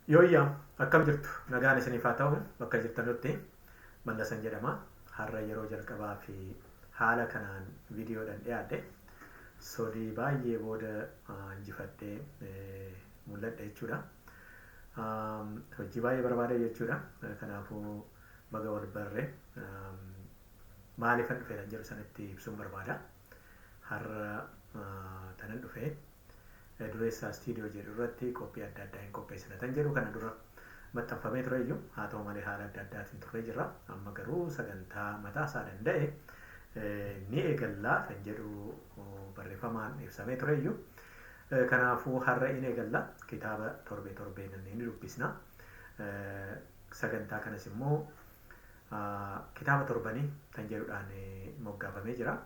Yooyyaa akkam jirtu nagaan isiniif haa ta'u bakka jirtanutti Mallasan jedhama. Har'a yeroo jalqabaa fi haala kanaan viidiyoodhaan dhiyaadhe sodii baay'ee booda injifadhee mul'adhe jechuudha. Hojii baay'ee barbaade jechuudha. Kanaafuu baga wal barre maaliifan dhufee kan jedhu sanitti ibsuun barbaada. Har'a tanan dhufee dureessaa istiidiyoo jedhu irratti qophii adda addaa hin qopheessina tan jedhu kana dura maxxanfamee ture iyyuu haa ta'u malee haala adda addaatiin turre jirra. Amma garuu sagantaa mataa isaa danda'e ni eegallaa kan jedhu barreeffamaan ibsamee ture iyyuu. Kanaafuu har'a in eegalla kitaaba torbee torbeen ni dubbisna. Sagantaa kanas immoo kitaaba torbanii kan jedhuudhaan moggaafamee jira.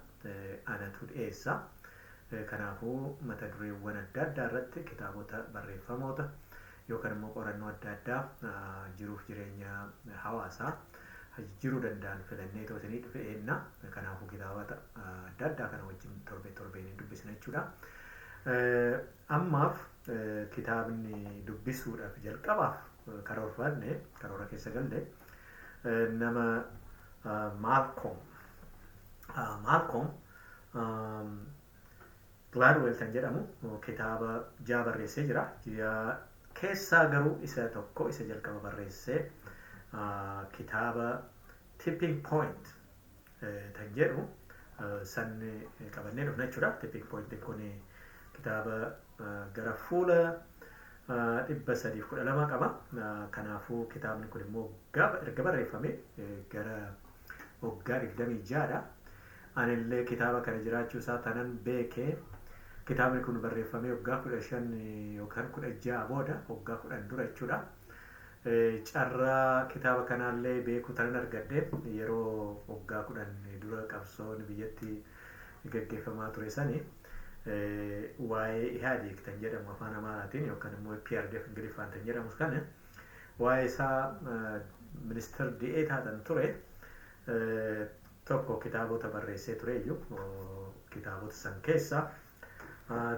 Anatu dhiyeessa. Kanaafuu mata dureewwan adda addaa irratti kitaabota barreeffamoota yookaan immoo qorannoo adda addaa jiruuf jireenya hawaasaa jiruu danda'an filannee toosanii dhufe eenna. Kanaafuu kitaabota adda addaa kana wajjin torbee torbeen dubbisna jechuudha. Ammaaf kitaabni dubbisuudhaaf jalqabaaf karoora keessa galle nama Maalkoom Gladwell kan jedhamu kitaaba ja'a barreessee jira. Keessaa garuu isa tokko isa jalqaba barreessee kitaaba Tipping Point kan jedhu san qabannee dhufna jechuudha. Tipping Point kun kitaaba gara fuula 312 qaba. Kanaafuu kitaabni kun immoo erga barreeffame gara waggaa 26dha. Anillee kitaaba kana jiraachuu isaa tanan beekee kitaabni kun barreeffamee waggaa 15 yookaan 16 booda waggaa 10 dura jechuudha. Carraa kitaaba kanaallee beekuu tanan argadhe yeroo waggaa 10 dura qabsoon biyyatti gaggeeffamaa ture sani waa'ee Ihaadeeg kan jedhamu afaan Amaaraatiin yookaan immoo PRDF Ingiliffaan kan jedhamus kana waa'ee isaa ministeer di'eetaadhaan ture tokko kitaabota barreessee ture iyyuu kitaabota san keessa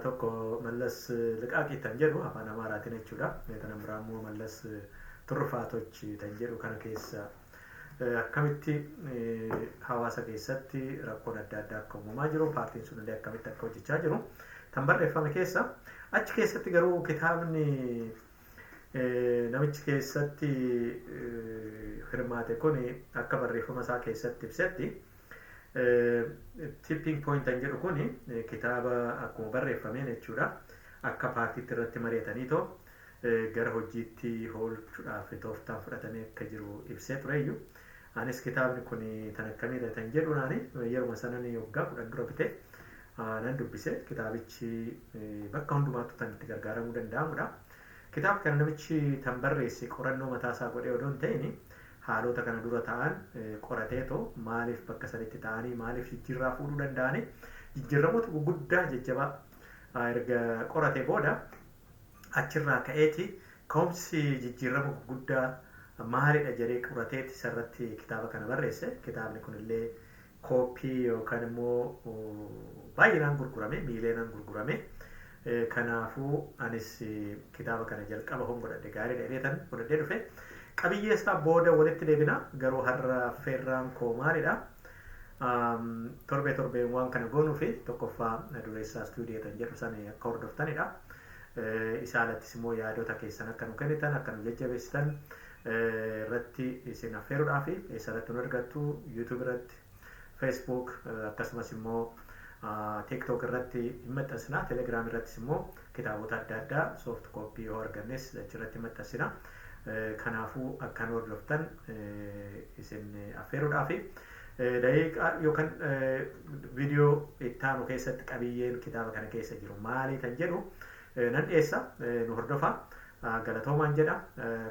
tokko Mallas Liqaaqii kan jedhu afaan Amaaraatiin jechuudha. Kana biraa immoo Mallas Turfaatoch kan jedhu kana keessa akkamitti hawaasa keessatti rakkoon adda addaa akka uumamaa jiru paartiin sun illee akkamitti akka hojjechaa jiru kan barreeffame keessa. Achi keessatti garuu kitaabni namichi keessatti hirmaate kun akka barreeffama isaa keessatti ibsetti Tipping Point kan jedhu kun kitaaba akkuma barreeffameen jechuudha. Akka paartiitti irratti mari'atanii gara hojiitti oolchuudhaaf tooftaan fudhatamee akka jiru ibsee ture iyyuu. Anis kitaabni kun tan akkamiidha kan jedhuudhaan yeruma sanan waggaa 10 dura bite nan dubbise. Kitaabichi bakka hundumaattuu tan itti gargaaramuu danda'amudha. Kitaaba kana namichi tan barreesse qorannoo mataasaa godhee odoo hin ta'in haalota kana dura ta'an qorateetoo maaliif bakka sanitti ta'anii maaliif jijjiirraa fuudhuu danda'anii jijjiiramoota gurguddaa jajjabaa erga qoratee booda achirraa ka'eeti ka'umsi jijjiirama gurguddaa maalidha jedhee qorateeti isarratti kitaaba kana barreesse. Kitaabni kunillee kooppii yookaan immoo baay'inaan gurgurame miileenaan gurgurame. Kanaafuu anis kitaaba kana jalqaba godhadhe gaarii dheereetan godhadhee dhufe. Qabiyyee isaa booda walitti deebina garuu har'a feerraan koo maalidha? Torbeen waan kana goonuu fi tokkoffaa dureessaa istuudiyoo kan jedhu sana akka hordoftanidha. Isaa alattis immoo yaadota keessan akka nu kennitan akka nu jajjabeessitan irratti isin affeeruudhaaf eessarratti nu argattu YouTube irratti, Facebook akkasumas immoo TikTok irratti hin maxxansina. Telegram irrattis immoo kitaabota adda addaa soft copy yoo argannes achirratti maxxansina. Kanaafuu akka nu hordoftan isin affeeruudhaaf daqiiqaa yookaan viidiyoo itti aanu keessatti qabiyyeen kitaaba kana keessa jiru maali kan jedhu nan dhiyeessa nu hordofa. Galatoomaan jedha.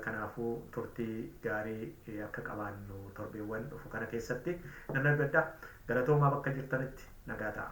Kanaafuu turtii gaarii akka qabaannu torbeewwan dhufu kana keessatti nan argadha. Galatoomaa bakka jirtanitti nagaa ta'a.